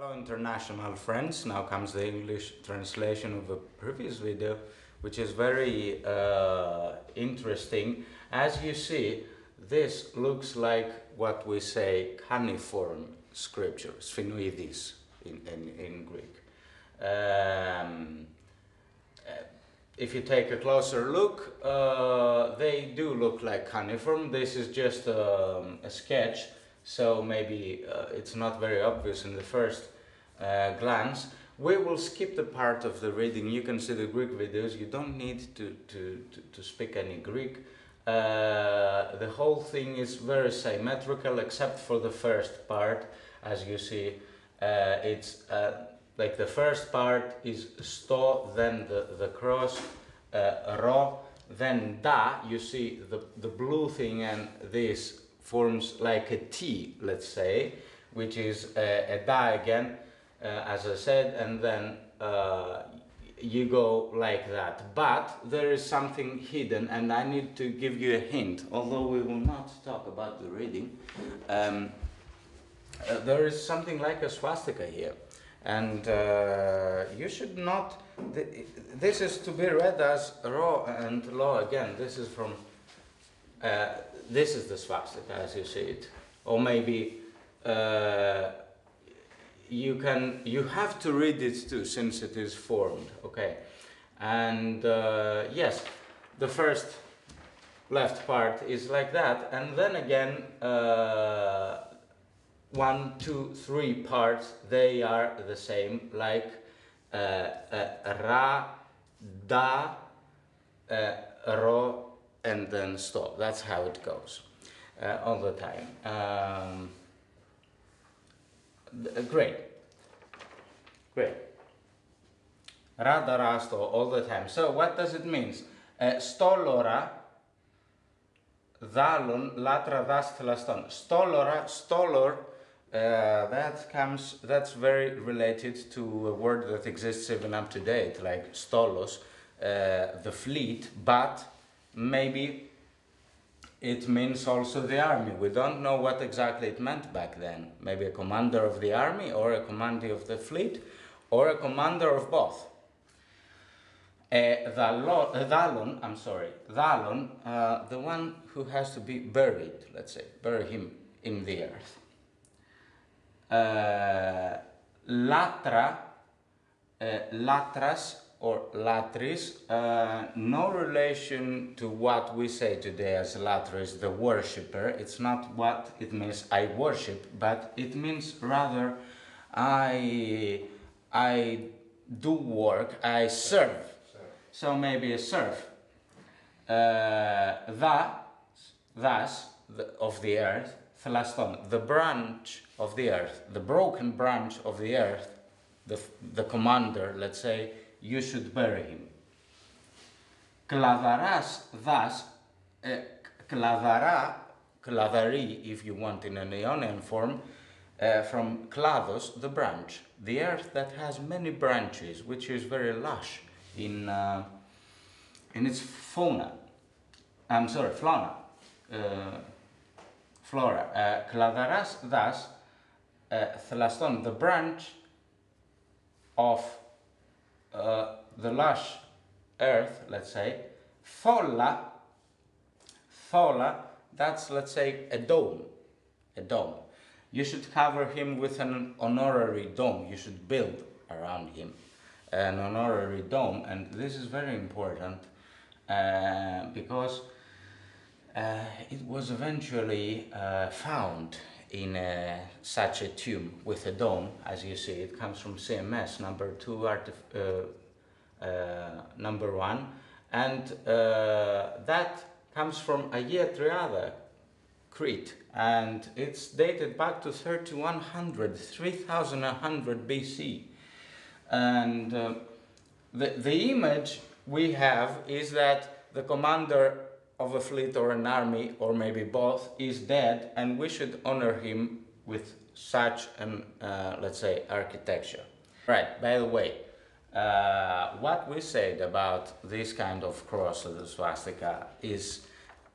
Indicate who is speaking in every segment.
Speaker 1: Hello international friends, now comes the English translation of a previous video, which is very interesting. As you see, this looks like what we say cuneiform scripture, sphenoides in Greek. If you take a closer look, they do look like cuneiform. This is just a sketch, so maybe it's not very obvious in the first glance. We will skip the part of the reading. You can see the Greek videos. You don't need to speak any Greek. The whole thing is very symmetrical except for the first part. As you see, it's like the first part is sto, then the cross, ro, then da. You see the blue thing, and this forms like a T, let's say, which is a da again, as I said, and then you go like that. But there is something hidden, and I need to give you a hint, although we will not talk about the reading. There is something like a swastika here, and you should not, this is to be read as ro and lo again. This is from this is the swastika as you see it, or maybe you have to read it too, since it is formed, okay? And yes, the first left part is like that, and then again 1, 2, 3 parts, they are the same, like ra, da, ro, and then sto. That's how it goes all the time. Great. Ra, da, ra, sto, all the time. So what does it mean? Stolora, dhalon, latra, das, thlaston. Stolora, stolor, that's very related to a word that exists even up to date, like stolos, the fleet, but maybe it means also the army. We don't know what exactly it meant back then. Maybe a commander of the army, or a commander of the fleet, or a commander of both. Dhalon, the one who has to be buried, let's say, bury him in the earth. Latra, latras or latris, no relation to what we say today as latris, the worshipper. It's not what it means, I worship, but it means rather I do work, I serve. So maybe a serf. Thus, of the earth, thlaston, the branch of the earth, the broken branch of the earth, the commander, let's say, you should bury him. Klavaras, thus, klavari, if you want in an Ionian form, from klados, the branch, the earth that has many branches, which is very lush in its fauna. Flora. Klavaras, thus, thlaston, the branch of the lush earth, let's say. Thola, that's, let's say, a dome. You should cover him with an honorary dome. You should build around him an honorary dome, and this is very important because it was eventually found in such a tomb with a dome. As you see, it comes from CMS number 2, number 1, and that comes from Agia Triada, Crete, and it's dated back to 3100 BC. And the image we have is that the commander of a fleet or an army, or maybe both, is dead, and we should honor him with such an, let's say, architecture. Right, by the way, what we said about this kind of cross of the swastika is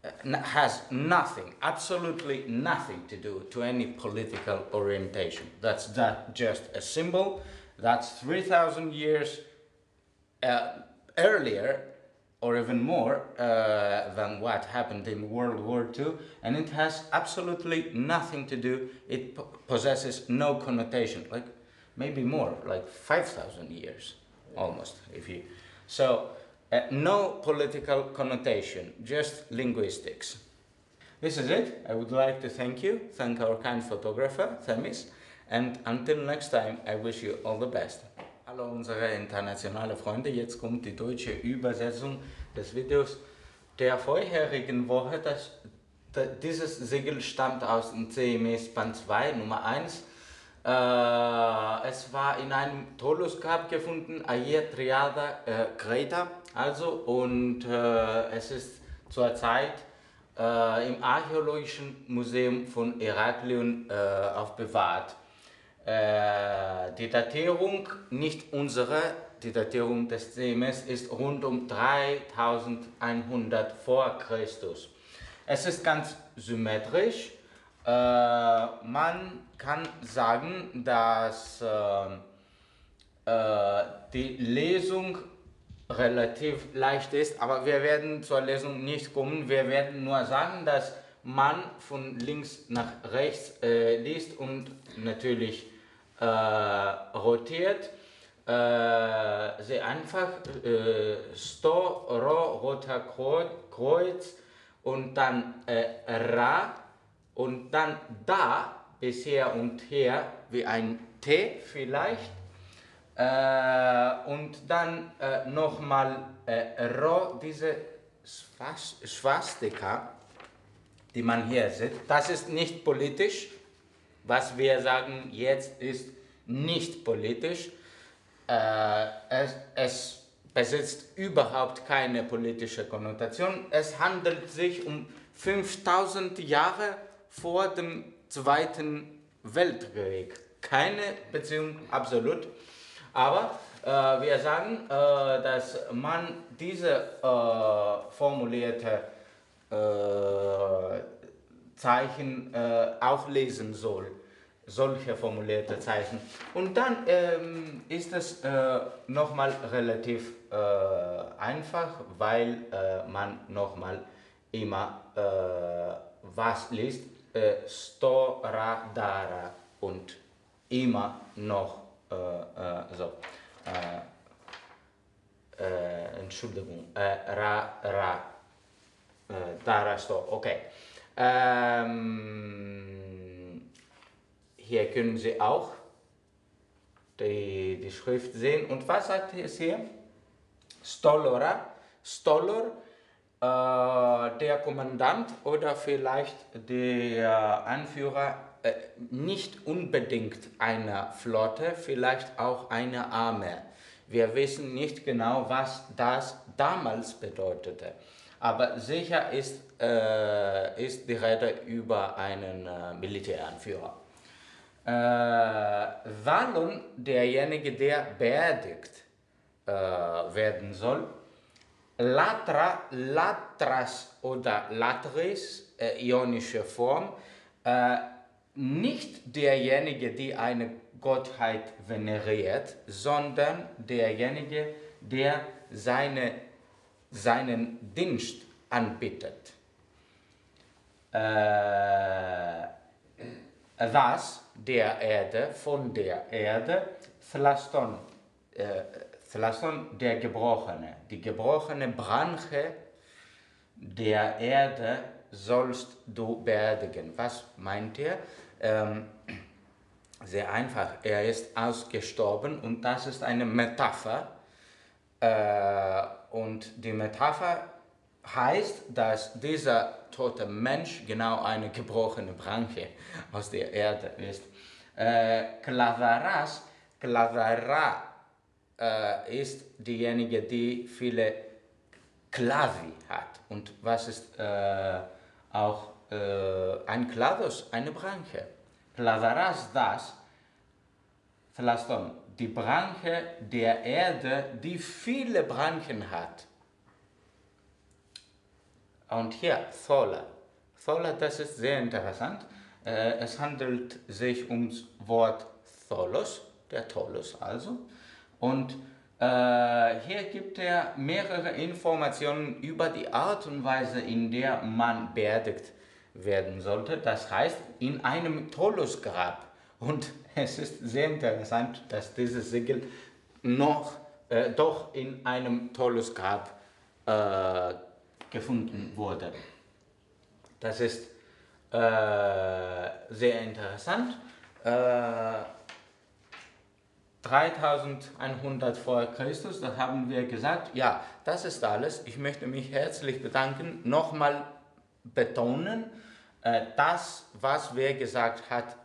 Speaker 1: has nothing, absolutely nothing to do to any political orientation. That's just a symbol. That's 3,000 years earlier, or even more, than what happened in World War II, and it has absolutely nothing to do. It possesses no connotation, like maybe more, like 5,000 years, almost. No political connotation, just linguistics. This is it. I would like to thank our kind photographer, Themis, and until next time, I wish you all the best. Hallo unsere internationale Freunde, jetzt kommt die deutsche Übersetzung des Videos der vorherigen Woche. Dieses Siegel stammt aus dem CMS Band 2, Nummer 1. Es war in einem Tholos-Grab gefunden, Ayer Triada Kreta, und es ist zurzeit im Archäologischen Museum von Heraklion aufbewahrt. Die Datierung, nicht unsere, die Datierung des CMS ist rund um 3100 vor Christus. Es ist ganz symmetrisch. Man kann sagen, dass die Lesung relativ leicht ist, aber wir werden zur Lesung nicht kommen. Wir werden nur sagen, dass man von links nach rechts liest und natürlich rotiert. Sehr einfach. Stolor, roter Kreuz und dann Ra und dann da bis her und her wie ein T vielleicht. Und dann nochmal Ro, diese Swastika, die man hier sieht. Das ist nicht politisch. Was wir sagen jetzt ist nicht politisch. Es besitzt überhaupt keine politische Konnotation. Es handelt sich um 5000 Jahre vor dem Zweiten Weltkrieg. Keine Beziehung absolut. Aber wir sagen, dass man diese formulierte Zeichen auch lesen soll. Solche formulierte Zeichen. Und dann ist es nochmal relativ einfach, weil man nochmal immer was liest. Stora, Dara und immer noch so. Entschuldigung. Ra, Dara, Sto. Okay. Hier können Sie auch die Schrift sehen. Und was sagt es hier? Stolora. Stolor, der Kommandant oder vielleicht der Anführer, nicht unbedingt einer Flotte, vielleicht auch einer Armee. Wir wissen nicht genau, was das damals bedeutete. Aber sicher ist die Rede über einen Militäranführer. Valon, derjenige, der beerdigt werden soll. Latra, Latras oder Latris, ionische Form, nicht derjenige, der eine Gottheit veneriert, sondern derjenige, der seinen Dienst anbietet. Das der Erde, von der Erde, Thlaston, der Gebrochene, die gebrochene Branche der Erde sollst du beerdigen. Was meint er? Sehr einfach, er ist ausgestorben und das ist eine Metapher. Und die Metapher heißt, dass dieser tote Mensch genau eine gebrochene Branche aus der Erde ist. Klavara ist diejenige, die viele Klavi hat. Und was ist auch ein Klavus, eine Branche? Klavaras das, Thlaston, die Branche der Erde, die viele Branchen hat. Und hier, Stolor. Stolor, das ist sehr interessant. Es handelt sich ums Wort Tholos, der Tholos also. Und hier gibt er mehrere Informationen über die Art und Weise, in der man beerdigt werden sollte. Das heißt, in einem Tholos-Grab. Und es ist sehr interessant, dass dieses Siegel doch in einem Tholos-Grab gefunden wurde. Das ist sehr interessant. 3100 vor Christus, das haben wir gesagt. Ja, das ist alles. Ich möchte mich herzlich bedanken. Nochmal betonen, das, was wer gesagt hat,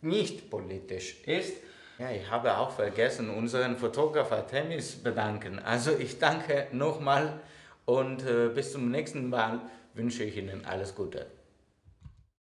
Speaker 1: nicht politisch ist. Ja, ich habe auch vergessen, unseren Fotografer Tennis bedanken. Also ich danke nochmal und bis zum nächsten Mal wünsche ich Ihnen alles Gute.